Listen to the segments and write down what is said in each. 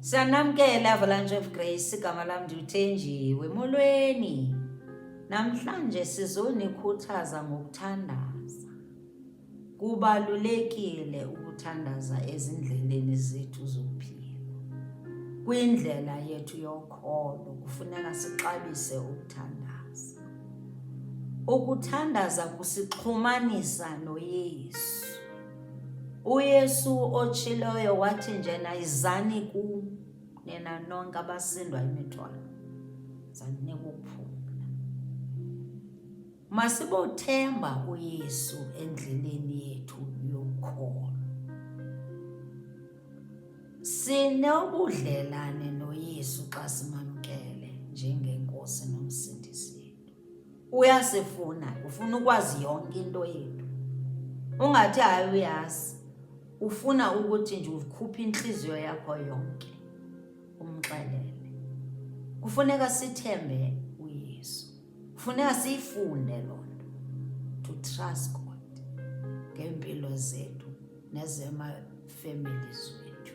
Sanamkela Avalanche of Grace, igama lam ndiluthenjiwe molweni. Namhlanje sizonikhuthaza ngokuthandaza. Kubalulekile ukuthandaza ezindleleni zethu zokuphila. Kwindlela yethu yokholo kufuneka sixabise ukuthandaza. Ukuthandaza kusixhumanisa noYesu. uYesu otshiloyo wathi njena izani kum nina nonke abasindwa imithwalo zandinika ukuphumla. Masibothemba uYesu endleleni yethu yokholo. Sinobudlelane noYesu xa simamkele njengenkosi nomsindisi yethu. Uyasifuna, ufuna ukwazi yonke into yethu. Ungathi hayi uyazi, ufuna ukuthi nje ukhuphe inhliziyo yakho yonke umxelele. Kufuneka sithembe uYesu. Kufuneka siyifunde loo nto, to trust God ngempilo zethu nezema-families wethu.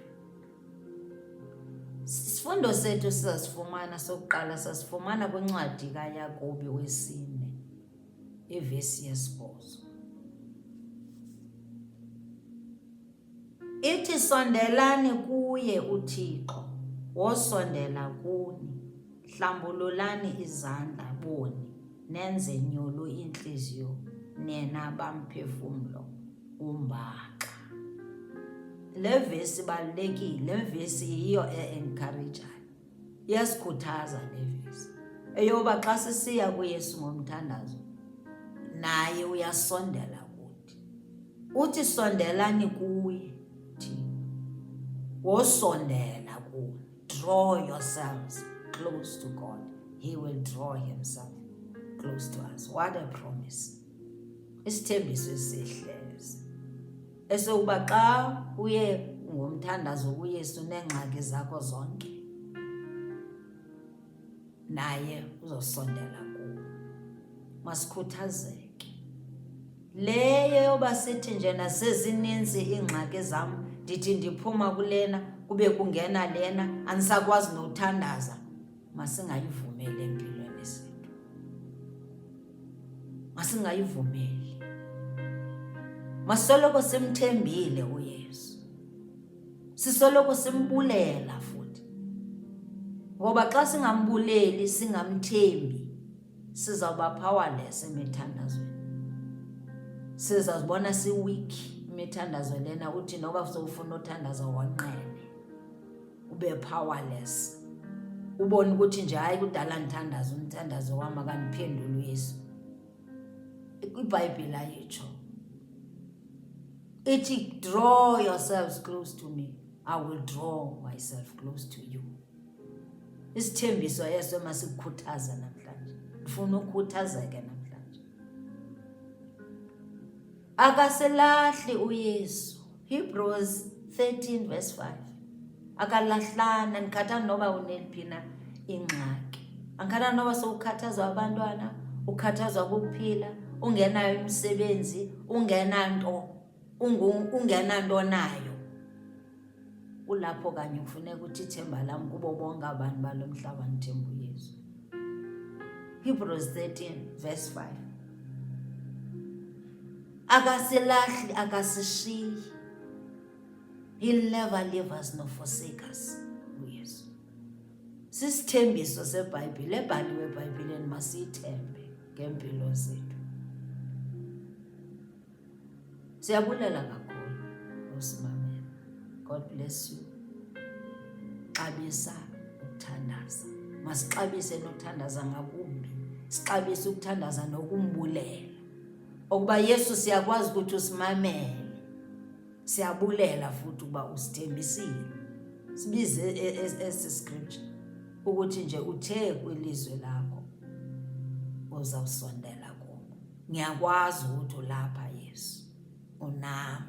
Isifundo sethu sizasifumana sokuqala sasifumana kwincwadi kaYakobi 4, ivesi 8. Ithi sondelani kuye uThixo, wosondela kuni, hlambululani izandla boni, nenze nyulu inhliziyo, nina bamphefumlo umbaxa. Le vesi balulekile, le vesi yiyo e-encourageayo. Iyasikhuthaza le vesi. Eyoba xa sisiya kuYesu ngomthandazo, naye uyasondela kuthi. Uthi sondelani kuye, wosondela kuni. Draw yourselves close to God. He will draw himself close to us. What a promise. Isithembiso esihlezi. Esokuba xa uye ngomthandazo kuYesu neengxaki zakho zonke, naye uzosondela kuwe. Masikhuthazeke. Leyo yoba sithi njena sezininzi iingxaki zam, ndithi ndiphuma kulena kube kungena lena, andisakwazi nothandaza. Masingayivumeli empilweni zethu. Masingayivumeli. Masoloko simthembile uYesu. Sisoloko simbulela futhi. Ngoba xa singambuleli, singamthembi, sizawuba powerless emithandazweni. Sizazibona si-weak imithandazo lena, uthi noba sowufuna uthandaza wonqene, ube powerless. Ubone ukuthi nje hayi kudala ndithandaza, umthandazo wam akandiphenduli uYesu. IBhayibhile ayitsho. Ithi draw yourselves close to me, I will draw myself close to you. Isithembiso yeso masikukhuthaze namhlanje. Ndifuna ukukhuthazeke namhlanje. Akaselahli uYesu. Hebrews 13 verse 5. Akalahlana, nikhathana noba uneliphi na ingxaki. Angikhathana noba sowukhathazwa abantwana, ukhathazwa kukuphila, ungenayo imisebenzi, ungenanto nayo. Kulapho kanye kufuneka ukuthi ithemba lam kubo bonke abantu balo mhlaba ndithemba uYesu. Hebrews 13 verse 5. Akasilahli, akasishiyi. He'll never leave us nor forsake us uYesu. Sisithembiso seBhayibhile, ebhaliwe eBhayibhileni, masiyithembe ngempilo zethu. Siyabulela kakhulu usimamela. God bless you. Xabisa ukuthandaza. Masixabise nokuthandaza ngakumbi. Sixabise ukuthandaza nokumbulela. Okuba Yesu siyakwazi ukuthi usimamele. Siyabulela futhi ukuba usithembisile. Sibize esi scripture ukuthi nje uthe kwilizwe lakho uzawusondela kubo. Ngiyakwazi ukuthi ulapha Yesu. Unami.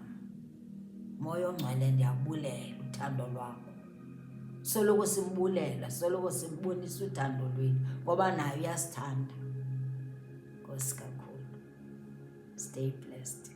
Moya ongcwele ndiyabulela uthando lwakho. Soloko simbulela, soloko simbonisa uthando lwethu ngoba naye uyasithanda. Nkosi kakhulu. Stay blessed.